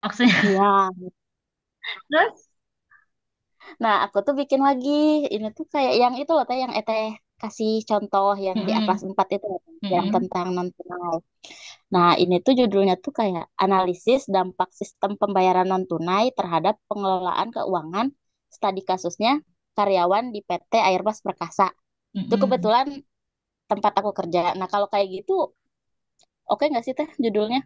maksudnya. Iya. Terus. Nah, aku tuh bikin lagi. Ini tuh kayak yang itu loh, teh, yang kasih contoh yang di Atlas Mm-mm, 4 itu loh, Teh, yang mm-mm, tentang non tunai. Nah, ini tuh judulnya tuh kayak analisis dampak sistem pembayaran non tunai terhadap pengelolaan keuangan, studi kasusnya karyawan di PT Airbus Perkasa. Itu mm-mm. kebetulan tempat aku kerja. Nah, kalau kayak gitu, oke nggak sih, Teh, judulnya?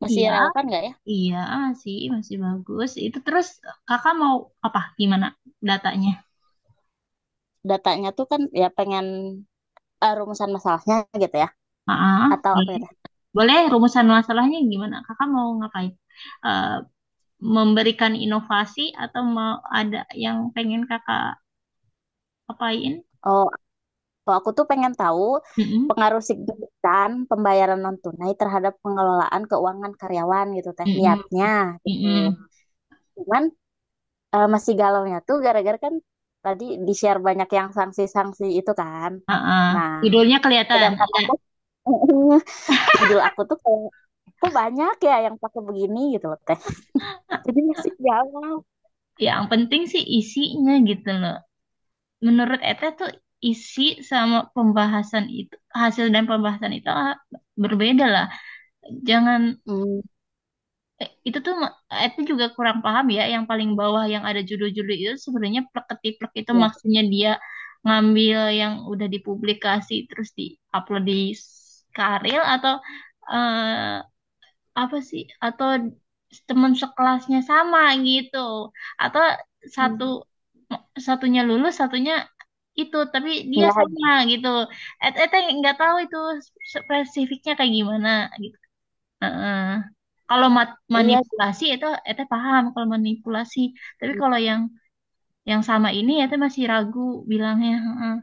Masih Iya, relevan nggak ya? iya sih masih bagus. Itu terus kakak mau apa? Gimana datanya? Datanya tuh kan ya pengen rumusan masalahnya gitu ya. Ah, Atau apa boleh. ya, Teh? Boleh, rumusan masalahnya gimana? Kakak mau ngapain? Eh, Memberikan inovasi atau mau ada yang pengen kakak apain? Oh, kalau aku tuh pengen tahu Mm-mm, pengaruh signifikan pembayaran non tunai terhadap pengelolaan keuangan karyawan gitu, Teh, mm-mm, niatnya gitu. mm-mm. Cuman masih galaunya tuh gara-gara kan tadi di-share banyak yang sanksi-sanksi itu kan. Nah, Judulnya kelihatan. sedangkan aku judul aku tuh kayak kok banyak ya yang pakai begini gitu loh, Teh. Jadi masih galau. Yang penting sih isinya gitu loh. Menurut Ete tuh isi sama pembahasan itu, hasil dan pembahasan itu berbeda lah. Jangan, Hmm, itu tuh Ete juga kurang paham ya, yang paling bawah yang ada judul-judul itu sebenarnya plek-ketiplek itu ya. maksudnya dia ngambil yang udah dipublikasi terus di-upload di Karil atau eh, apa sih, atau teman sekelasnya sama gitu, atau satu Hmm. satunya lulus satunya itu tapi dia Enggak sama aja. gitu. Ete nggak tahu itu spesifiknya kayak gimana gitu. Heeh. Kalau Iya. manipulasi itu Ete paham kalau manipulasi, tapi kalau yang sama ini Ete masih ragu bilangnya. Heeh.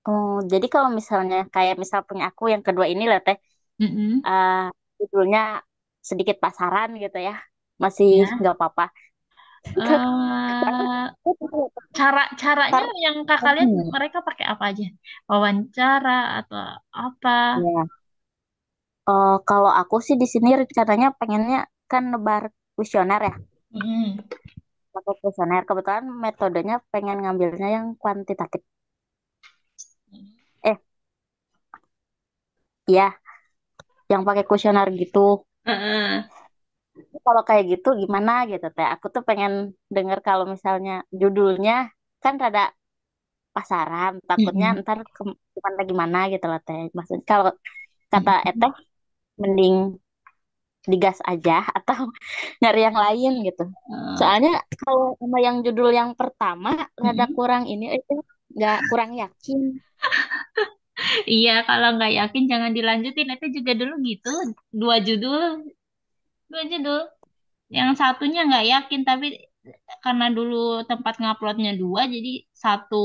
Oh, jadi kalau misalnya kayak misal punya aku yang kedua ini lah, Teh, Mm-mm. eh, judulnya sedikit pasaran gitu ya, masih Ya. nggak apa-apa. eh Caranya Ntar, yang kakak lihat mereka pakai apa aja? Wawancara atau apa? ya. Kalau aku sih di sini rencananya pengennya kan nebar kuesioner ya, Mm. pakai kuesioner. Kebetulan metodenya pengen ngambilnya yang kuantitatif. Eh, ya, yang pakai kuesioner gitu. Heeh. Kalau kayak gitu gimana gitu, Teh? Aku tuh pengen denger kalau misalnya judulnya kan rada pasaran, takutnya Mm-mm. ntar gimana gimana gitu loh, Teh. Maksudnya kalau kata Mm-mm. Eteh mending digas aja atau nyari yang lain gitu. Eh, Soalnya kalau sama yang judul yang pertama rada mm-mm. kurang ini itu nggak kurang yakin. Iya, kalau nggak yakin jangan dilanjutin. Itu juga dulu gitu, dua judul, dua judul. Yang satunya nggak yakin, tapi karena dulu tempat nguploadnya dua, jadi satu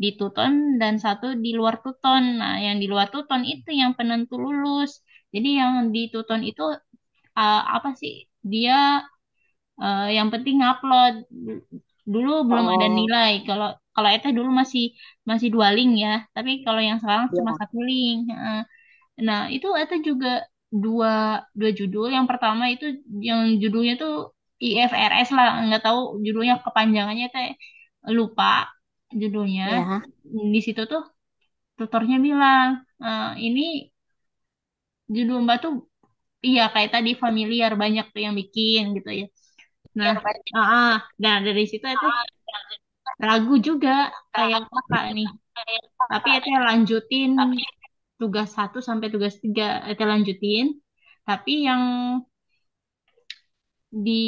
di Tuton dan satu di luar Tuton. Nah, yang di luar Tuton itu yang penentu lulus. Jadi yang di Tuton itu apa sih? Dia yang penting ngupload. Dulu belum ada Oh, nilai. Kalau kalau itu dulu masih masih dua link ya. Tapi kalau yang sekarang cuma ya. satu link. Nah, itu juga dua dua judul. Yang pertama itu yang judulnya tuh IFRS lah, nggak tahu judulnya kepanjangannya teh, lupa judulnya. Ya. Di situ tuh tutornya bilang, ini judul Mbak tuh iya kayak tadi familiar banyak tuh yang bikin gitu ya. Nah, nah dari situ itu ragu juga kayak kakak nih. Tapi itu lanjutin tugas satu sampai tugas tiga itu lanjutin. Tapi yang di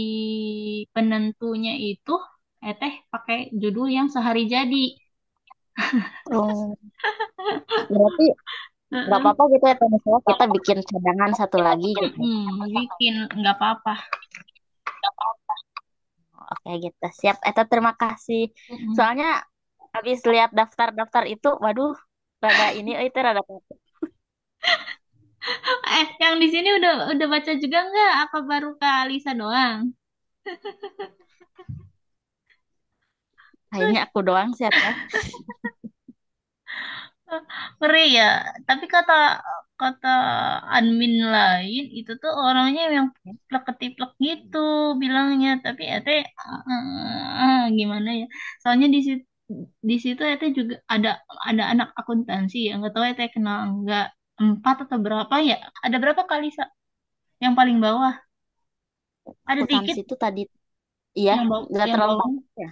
penentunya itu pakai judul yang sehari jadi. Oh, berarti nggak Heeh. apa-apa gitu ya, Teh, misalnya kita bikin cadangan satu lagi gitu. Bikin nggak apa-apa. Oke gitu. Siap, Eta terima kasih. Mm-mm. Soalnya habis lihat daftar-daftar itu, waduh, rada ini, itu rada takut. Yang di sini udah baca juga nggak? Apa baru Kak Alisa doang? Kayaknya aku doang sih, Teh. Ngeri ya. Tapi kata kata admin lain itu tuh orangnya yang plek ketiplek gitu bilangnya, tapi ete gimana ya? Soalnya di situ ete juga ada anak akuntansi yang nggak tahu ete kenal nggak, empat atau berapa ya? Ada berapa kali yang paling bawah? Ada Akuntansi dikit itu tadi, iya, yang bawah, nggak yang terlalu bawah. banyak ya.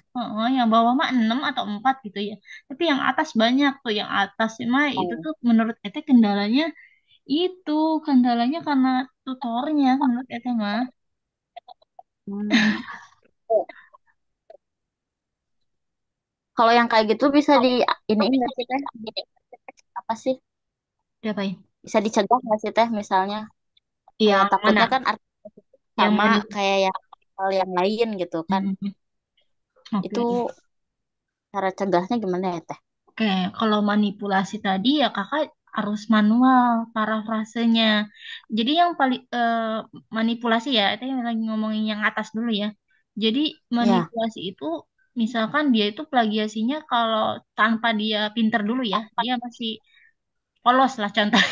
Yang bawah mah 6 atau 4 gitu ya. Tapi yang atas banyak tuh, yang atas mah itu Oh. tuh menurut Ete itu kendalanya karena tutornya menurut Ete mah. Hmm. Kalau yang kayak gitu bisa di ini nggak sih teh? Apa sih? Diapain? Bisa dicegah nggak sih teh misalnya? Kayak Yang takutnya mana? kan artis itu Yang sama mani. kayak yang hal yang lain gitu kan. Hmm, oke. Itu cara cegahnya gimana ya teh? Oke, kalau manipulasi tadi ya kakak harus manual parafrasenya. Jadi yang paling manipulasi ya, itu yang lagi ngomongin yang atas dulu ya. Jadi Ya. manipulasi itu misalkan dia itu plagiasinya kalau tanpa dia pinter dulu ya, dia masih polos lah contoh.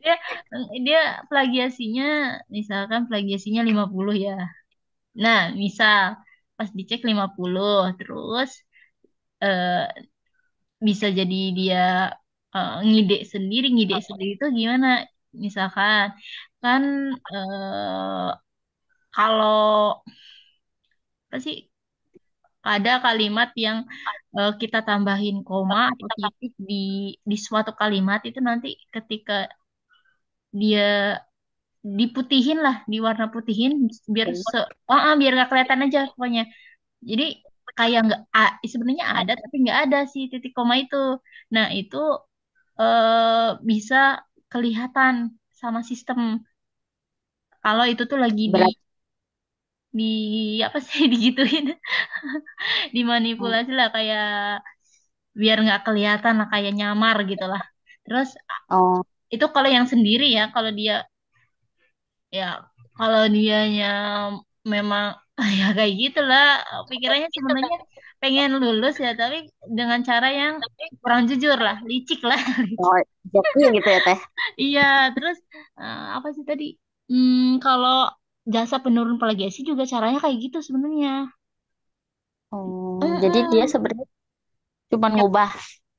Dia dia plagiasinya misalkan plagiasinya 50 ya. Nah, misal pas dicek 50 terus eh, bisa jadi dia ngide sendiri itu gimana? Misalkan kan kalau apa sih ada kalimat yang kita tambahin koma atau titik di suatu kalimat itu nanti ketika dia diputihin lah, diwarna putihin biar biar nggak kelihatan aja pokoknya. Jadi kayak nggak sebenarnya ada tapi nggak ada si titik koma itu. Nah, itu bisa kelihatan sama sistem kalau itu tuh lagi Berat. di apa sih digituin, dimanipulasi lah kayak biar nggak kelihatan lah kayak nyamar gitu lah. Terus Oh, itu kalau yang sendiri ya, kalau dia ya kalau dianya memang ya kayak gitulah pikirannya sebenarnya pengen lulus ya tapi dengan cara yang kurang jujur lah, licik lah. oh, joki gitu ya teh. Iya, terus apa sih tadi? Kalau jasa penurun plagiasi juga caranya kayak gitu sebenarnya. Oh, jadi dia Mm-mm. sebenarnya cuma Ya, ngubah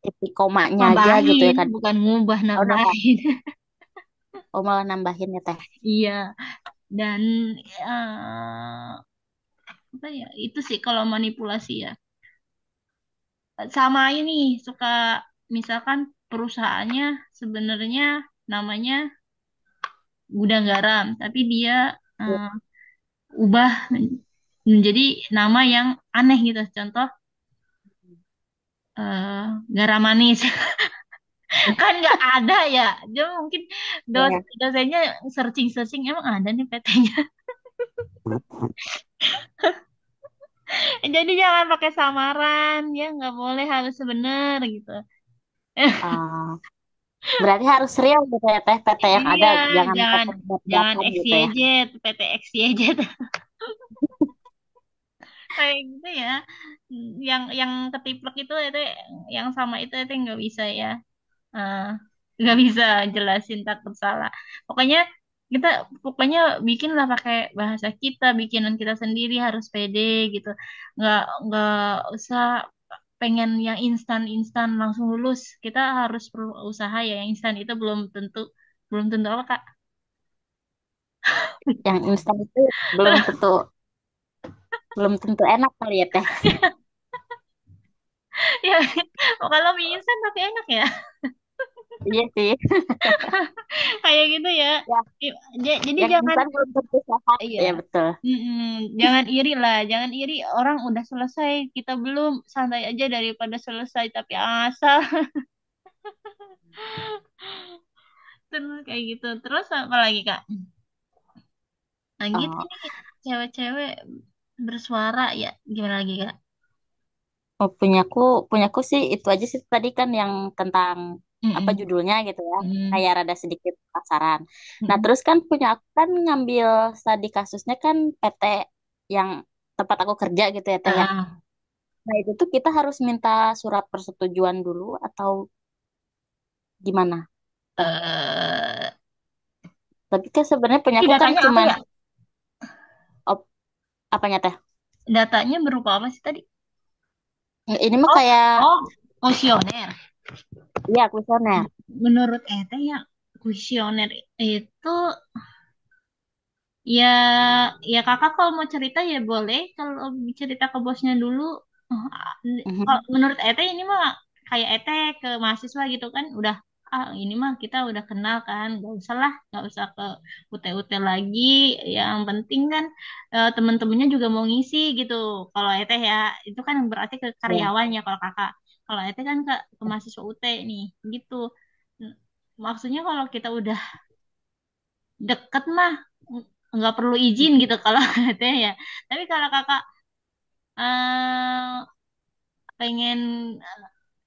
titik komanya aja gitu ya nambahin, kan? bukan ngubah, Oh, nambah. nambahin. Oh, malah nambahin ya teh. Iya, dan eh, apa ya? Itu sih kalau manipulasi ya. Sama ini suka misalkan perusahaannya sebenarnya namanya gudang garam, tapi dia Iya. eh, ubah menjadi nama yang aneh gitu. Contoh eh garam manis. Kan nggak ada ya, dia mungkin Iya. dosennya searching searching emang ada nih PT-nya. Jadi jangan pakai samaran ya, nggak boleh, harus bener gitu. Ah, berarti harus real gitu ya teh PT yang ada, Iya, jangan jangan PT jangan buat gitu ya. XYZ, PT XYZ kayak gitu ya. Yang ketiplek itu yang sama itu nggak bisa ya. Ah, nggak bisa jelasin, takut salah. Pokoknya kita pokoknya bikinlah pakai bahasa kita, bikinan kita sendiri, harus pede gitu. Nggak usah pengen yang instan-instan langsung lulus. Kita harus perlu usaha ya. Yang instan itu belum tentu apa Kak? Yang instan itu belum tentu belum tentu enak kali ya teh. Ya, kalau mie instan tapi enak ya. Iya sih. Kayak gitu ya. Ya, Jadi yang jangan. instan belum tentu sehat. Iya. Ya betul. Jangan iri lah, jangan iri orang udah selesai, kita belum, santai aja daripada selesai tapi asal. Terus kayak gitu. Terus apa lagi Kak? Nah gitu Oh, nih, cewek-cewek bersuara ya, gimana lagi Kak? oh, punyaku sih itu aja sih tadi kan yang tentang apa Mm-mm. judulnya gitu ya. Mm-mm. Kayak rada sedikit pasaran. Nah, Mm-mm. terus kan punya aku kan ngambil studi kasusnya kan PT yang tempat aku kerja gitu ya teh ya. Ah, Nah, itu tuh kita harus minta surat persetujuan dulu atau gimana? Eh, Tapi kan sebenarnya punya ini aku kan datanya apa cuman ya? apanya teh? Datanya berupa apa sih tadi? Ini mah Oh, kayak oh, kuesioner. iya kuesioner. Menurut Ete ya, kuesioner itu ya, ya kakak kalau mau cerita ya boleh. Kalau cerita ke bosnya dulu. Oh, kalau Mhm. menurut Ete ini mah kayak Ete ke mahasiswa gitu kan, udah ini mah kita udah kenal kan, gak usah lah, gak usah ke UT-UT lagi. Yang penting kan temen-temennya juga mau ngisi gitu. Kalau Ete ya itu kan berarti ke Ya. karyawannya kalau kakak. Kalau Ete kan ke mahasiswa UT nih gitu. Maksudnya kalau kita udah deket mah nggak perlu izin gitu kalau katanya ya. Tapi kalau kakak eh, pengen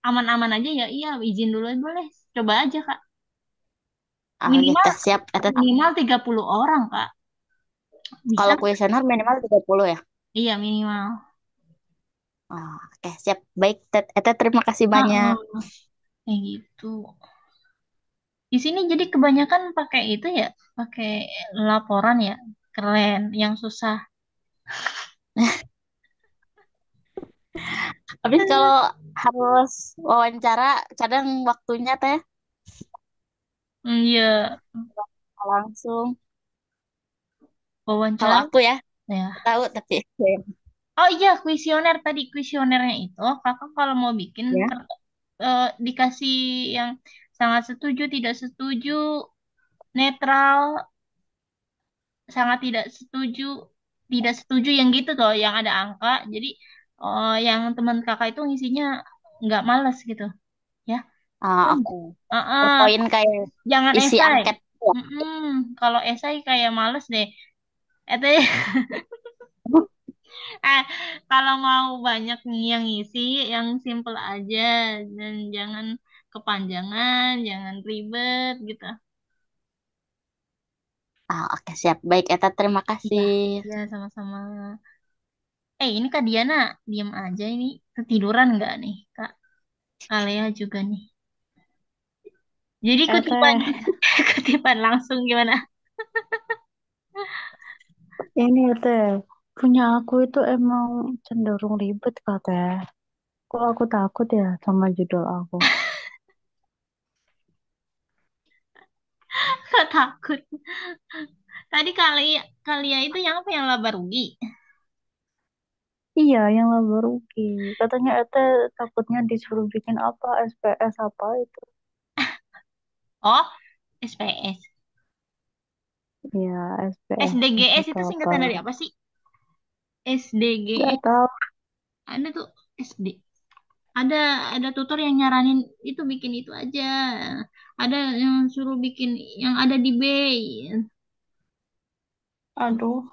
aman-aman aja ya iya izin dulu aja boleh. Coba aja kak. Ah, Minimal gitu siap. minimal 30 orang kak. Bisa Kalau nggak? kuesioner minimal 30 ya. Iya minimal. Oh, oke, siap. Baik, terima kasih banyak. Heeh, kayak gitu. Di sini jadi kebanyakan pakai itu ya, pakai laporan ya. Keren, yang susah. Habis kalau harus wawancara, kadang waktunya teh Iya, langsung. Kalau wawancara aku ya, ya. tahu tapi Oh iya, kuesioner tadi kuesionernya itu kakak kalau mau bikin ya. dikasih yang sangat setuju, tidak setuju, netral, sangat tidak setuju yang gitu tuh, yang ada angka. Jadi yang teman kakak itu ngisinya nggak males gitu, ya. Ah, Hmm. oke. Uh-uh, Poin kayak jangan isi esai. angket ya. Mm-mm. Kalau esai kayak males deh. Itu Eh, kalau mau banyak nih yang ngisi, yang simple aja dan jangan kepanjangan, jangan ribet gitu. Ah, oke, siap. Baik, Eta, terima Iya, kasih. iya sama-sama. Ini Kak Diana, diam aja ini. Ketiduran nggak nih, Kak? Alea juga nih. Jadi kutipan, Teh, kutipan langsung gimana? ini teh, punya aku itu emang cenderung ribet kak teh. Kok aku takut ya sama judul aku? Kak takut. Tadi Kalia itu yang apa yang laba rugi? Iya, yang laba rugi. Katanya Ete takutnya disuruh bikin apa, SPS apa itu. Oh, SPS. Iya, SPS SDGS atau itu apa. singkatan dari apa sih? Gak SDGS. tahu. Ada tuh SD. ada ada tutor yang nyaranin itu bikin itu aja, ada yang suruh bikin yang ada di Bay. Aduh,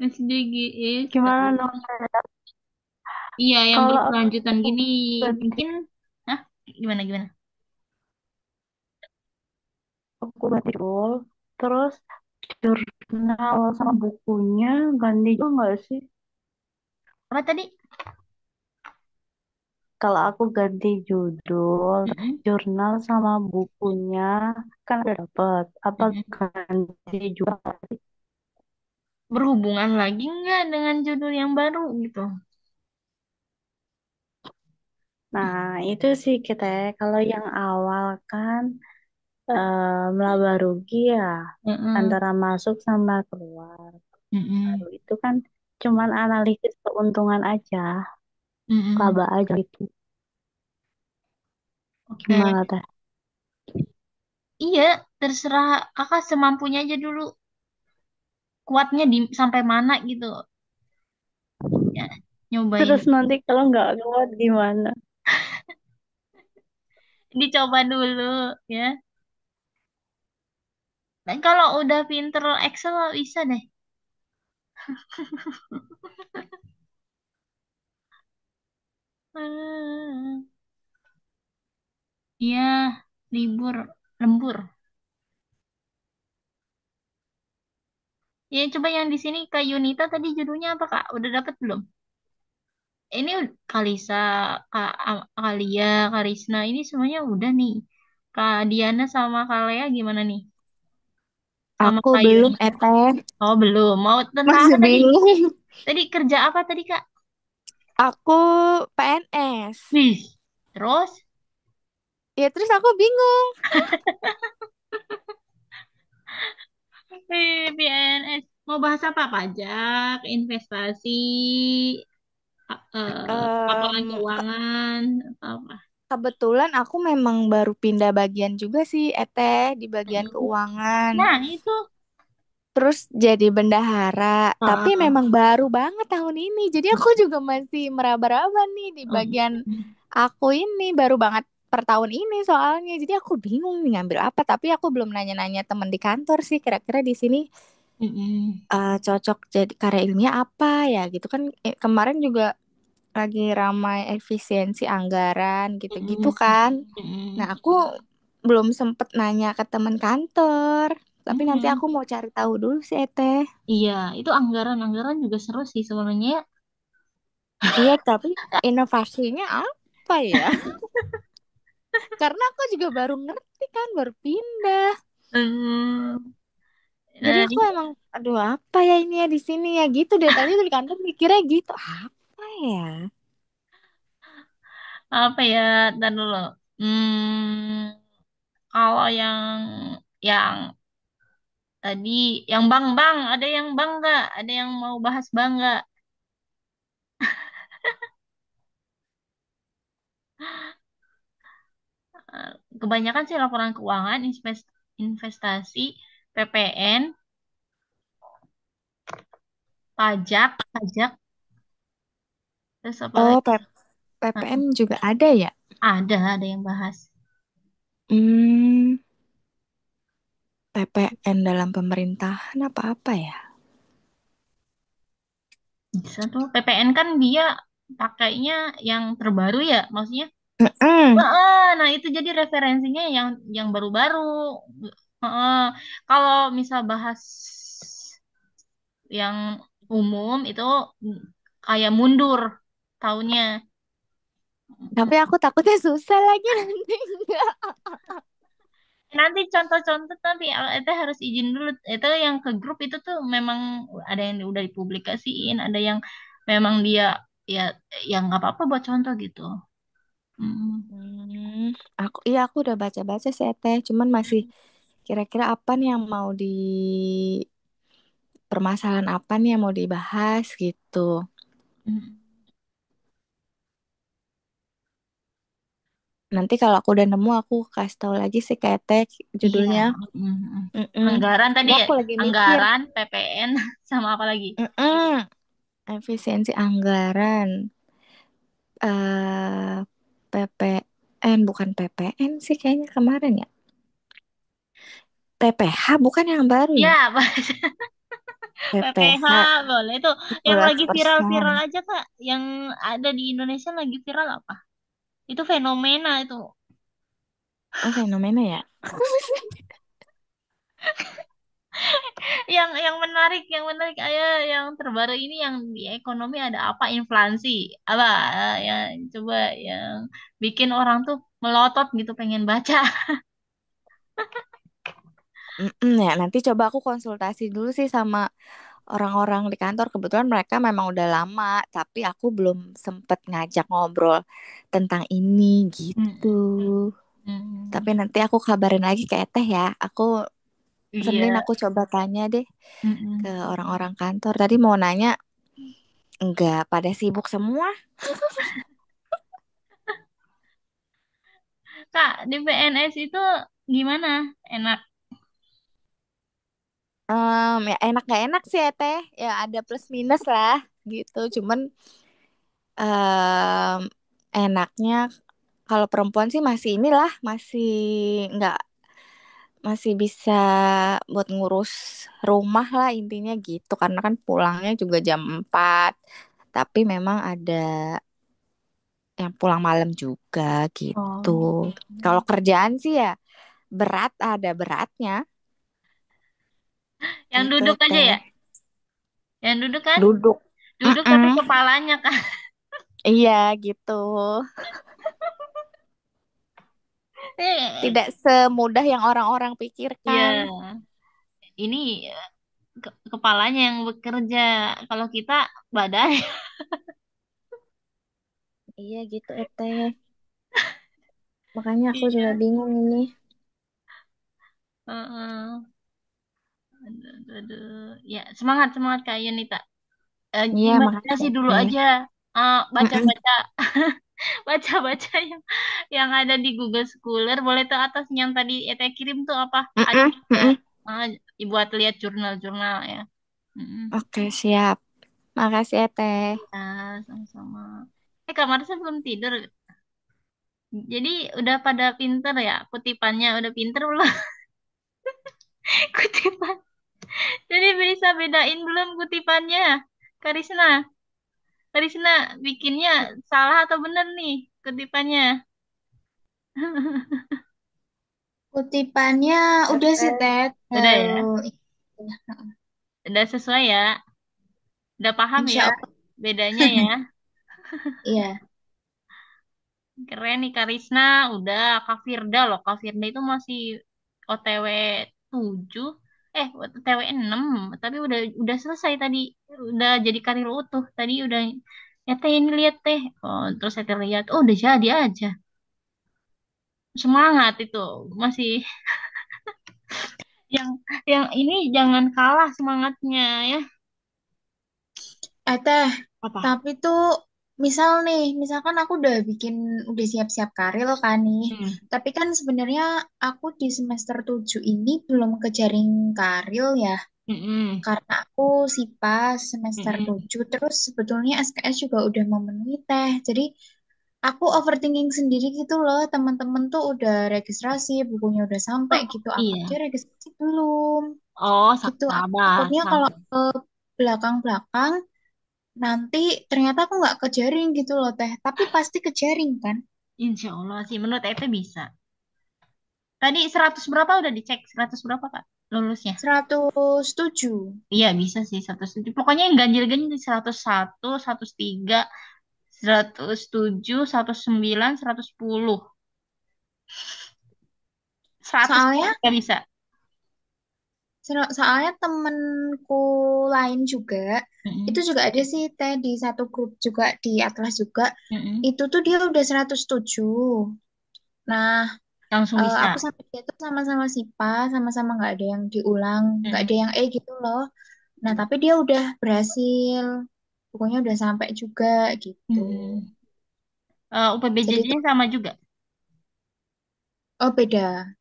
SDGs gimana tahu. dong? Iya yang Kalau berkelanjutan aku gini ganti, mungkin. Hah, gimana gimana aku ganti judul, terus jurnal sama bukunya ganti juga nggak sih? apa tadi? Kalau aku ganti judul, Mm-mm, jurnal sama bukunya kan udah dapet. Apa mm-mm. ganti juga? Berhubungan lagi nggak dengan judul yang baru gitu? Nah, itu sih kita ya. Kalau yang awal kan melaba rugi ya Mm-mm, antara masuk sama keluar. Baru mm-mm, itu kan cuman analisis keuntungan aja, mm-mm. laba aja gitu. Oke, Gimana teh? iya, terserah kakak semampunya aja dulu, kuatnya sampai mana gitu ya, nyobain. Terus nanti kalau nggak kuat gimana? Dicoba dulu ya. Dan kalau udah pinter Excel bisa deh. Hmm, iya, libur, lembur. Ya coba yang di sini Kak Yunita tadi judulnya apa Kak? Udah dapet belum? ini Kalisa, Kalia, Karisna ini semuanya udah nih. Kak Diana sama Kak Lea gimana nih? Sama Aku Kak belum, Yuni. Eteh. Oh, belum. Mau tentang apa Masih tadi? bingung. Tadi kerja apa tadi, Kak? Aku PNS. Wih. Terus? Ya terus aku bingung. PNS. Mau bahas apa? Pajak, investasi, laporan Em, ke- keuangan, atau apa? Kebetulan aku memang baru pindah bagian juga sih, Eteh, di bagian Mm-mm. keuangan. Nah, itu. Terus jadi bendahara, tapi Heeh. memang baru banget tahun ini. Jadi aku juga masih meraba-raba nih di bagian aku ini baru banget per tahun ini soalnya. Jadi aku bingung nih ngambil apa, tapi aku belum nanya-nanya teman di kantor sih kira-kira di sini Mm-mm. cocok jadi karya ilmiah apa ya gitu kan. Kemarin juga lagi ramai efisiensi anggaran gitu-gitu Mm-mm. kan. Nah, Mm-mm. aku belum sempet nanya ke teman kantor. Tapi nanti Mm-mm. aku mau cari tahu dulu sih, Teh. Iya, itu anggaran-anggaran juga seru sih sebenarnya. Iya, tapi inovasinya apa ya? Karena aku juga baru ngerti kan, baru pindah. Hmm. Jadi Nah, aku emang, aduh apa ya ini ya di sini ya gitu deh. Tadi di kantor mikirnya gitu. Apa ya? apa ya? Dan dulu. Kalau yang tadi, yang bang, ada yang bang nggak? Ada yang mau bahas bang nggak? Eh, Kebanyakan sih laporan keuangan, investasi, PPN, pajak, terus apa Oh, lagi? PPN Heeh. juga ada ya? Ada yang bahas. Hmm, PPN dalam pemerintahan apa-apa ya? Bisa tuh. PPN kan dia pakainya yang terbaru ya, maksudnya. Hmm, Nah, itu jadi referensinya yang baru-baru. Heeh. Kalau misal bahas yang umum itu kayak mundur tahunnya. tapi aku takutnya susah lagi nanti. Nanti contoh-contoh tapi itu harus izin dulu. Itu yang ke grup itu tuh memang ada yang udah dipublikasiin, ada yang memang dia ya yang nggak apa-apa buat contoh gitu. Mm. Hmm, aku udah baca-baca sih Teh, cuman masih kira-kira apa nih yang mau di permasalahan apa nih yang mau dibahas gitu. Mm. Nanti kalau aku udah nemu aku kasih tahu lagi sih kayak Teh Iya. judulnya. Mm. Mm-mm. Anggaran tadi Ini ya, aku lagi mikir. anggaran, PPN sama apa lagi? Mm-mm. Efisiensi anggaran. PPN bukan PPN sih kayaknya kemarin ya. PPH bukan yang baru ya? Ya, PPH PPH boleh itu yang lagi viral-viral 11%. aja Kak, yang ada di Indonesia lagi viral apa? Itu fenomena itu. Oh, fenomena ya? Yang menarik ayo yang terbaru ini yang di ekonomi ada apa inflasi apa yang coba yang bikin orang tuh melotot gitu pengen baca. Mm-mm, ya, nanti coba aku konsultasi dulu sih sama orang-orang di kantor. Kebetulan mereka memang udah lama, tapi aku belum sempet ngajak ngobrol tentang ini gitu. Mm-mm. Tapi Mm. nanti aku kabarin lagi ke Teh ya. Aku Senin Iya. aku coba tanya deh ke Mm-mm. orang-orang kantor. Tadi mau nanya, enggak pada sibuk semua. Kak di PNS itu gimana, enak? Ya enak gak enak sih ya Teh. Ya ada plus minus lah gitu. Cuman em, enaknya kalau perempuan sih masih inilah masih nggak masih bisa buat ngurus rumah lah intinya gitu karena kan pulangnya juga jam 4 tapi memang ada yang pulang malam juga gitu. Oh, Kalau kerjaan sih ya berat ada beratnya yang gitu duduk aja Teh. ya, yang duduk kan, Duduk. duduk tapi Mm-mm. kepalanya kan. Iya gitu. Eh, Tidak semudah yang orang-orang pikirkan. ya, ini kepalanya yang bekerja. Kalau kita badan. Iya gitu Teh. Makanya aku juga Iya. bingung ini. Heeh. Aduh, aduh, aduh. Ya, semangat semangat Kak Yunita. Iya Imajinasi makasih dulu Teh. aja. Mm-mm. Baca-baca, baca-baca yang ada di Google Scholar. Boleh tuh atas yang tadi Ete kirim tuh apa? Ada Mm-mm. juga. Mm-mm. Buat lihat jurnal-jurnal ya. Mm-mm. Oke siap. Makasih ya Teh. Ya, sama-sama. Kak Marisa belum tidur. Jadi udah pada pinter ya kutipannya. Udah pinter belum kutipan? Jadi bisa bedain belum kutipannya? Karisna, Karisna bikinnya salah atau bener nih kutipannya? Kutipannya udah sih, Ted. Udah ya? Iya, Udah sesuai ya? Udah paham ya Insya Allah. bedanya ya? Iya. Keren nih Karisna. Udah Kak Firda loh. Kak Firda itu masih OTW 7. OTW 6. Tapi udah selesai tadi. Udah jadi karir utuh. Tadi udah, ya teh ini lihat teh. Oh, terus saya lihat, oh udah jadi aja. Semangat itu. Masih yang yang ini jangan kalah semangatnya ya. Teh, Apa? tapi tuh misalkan aku udah siap-siap karir kan nih. Hmm. Tapi kan sebenarnya aku di semester 7 ini belum ke jaring karir ya. Mm-mm. Karena aku SIPAS semester Mm-mm. 7 terus sebetulnya SKS juga udah memenuhi Teh. Jadi aku overthinking sendiri gitu loh. Teman-teman tuh udah registrasi, bukunya udah sampai Oh, gitu. Aku aja iya. registrasi belum. Oh, Gitu. Aku sabar, takutnya kalau sabar. ke belakang-belakang nanti ternyata aku nggak kejaring gitu loh Teh. Tapi pasti kejaring kan? Insya Allah sih, menurut Ete bisa. Tadi 100 berapa udah dicek? 100 berapa, Kak? Lulusnya? 107. Iya, bisa sih 107. Pokoknya yang ganjil-ganjil di 101, 103, 107, 109, 110. 100 Soalnya nggak bisa. soalnya temenku lain juga itu Mm-mm. juga ada sih Teh di satu grup juga di Atlas juga. Mm-mm. Itu tuh dia udah 107. Nah, Langsung aku bisa. sama dia tuh sama-sama SIPA, sama-sama nggak ada yang diulang, nggak ada Mm-mm. yang gitu loh. Nah, tapi dia udah berhasil, pokoknya udah sampai juga gitu. Mm-mm. Jadi UPBJJ-nya tuh, sama juga. oh beda.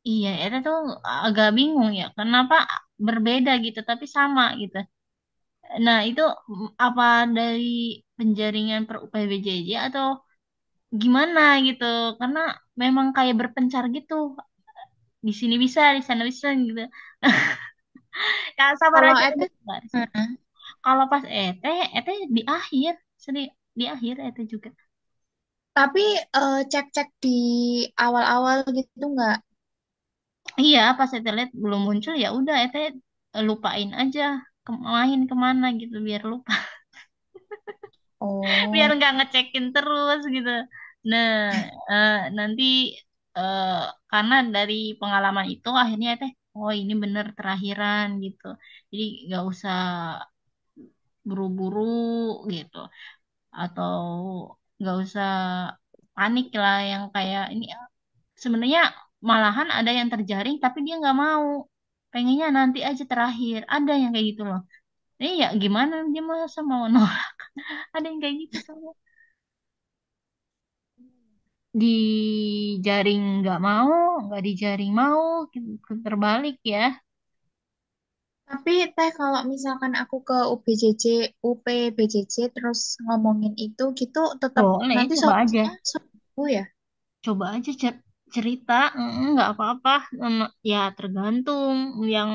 Iya, Ete tuh agak bingung ya. Kenapa berbeda gitu, tapi sama gitu. Nah, itu apa dari penjaringan per UPBJJ atau gimana gitu? Karena memang kayak berpencar gitu. Di sini bisa, di sana bisa gitu. Ya, sabar Kalau aja itu, dulu, sabar, sabar. Kalau pas ete di akhir, sedih di akhir ete juga. tapi cek-cek di awal-awal gitu nggak? Iya, pas ete lihat belum muncul ya udah ete lupain aja main kemana gitu biar lupa, biar Oh, nggak ngecekin terus gitu. Nah, nanti eh, karena dari pengalaman itu akhirnya teh, oh ini bener terakhiran gitu. Jadi nggak usah buru-buru gitu, atau nggak usah panik lah yang kayak ini. Sebenarnya malahan ada yang terjaring tapi dia nggak mau, pengennya nanti aja terakhir. Ada yang kayak gitu loh. Ya gimana dia masa mau nolak? Ada yang kayak gitu sama dijaring nggak mau, nggak dijaring mau, gitu, terbalik ya. tapi Teh kalau misalkan aku ke UPBJJ terus ngomongin itu gitu, tetap Boleh, nanti coba aja. solusinya sembuh ya? Coba aja cerita, nggak apa-apa. Ya tergantung yang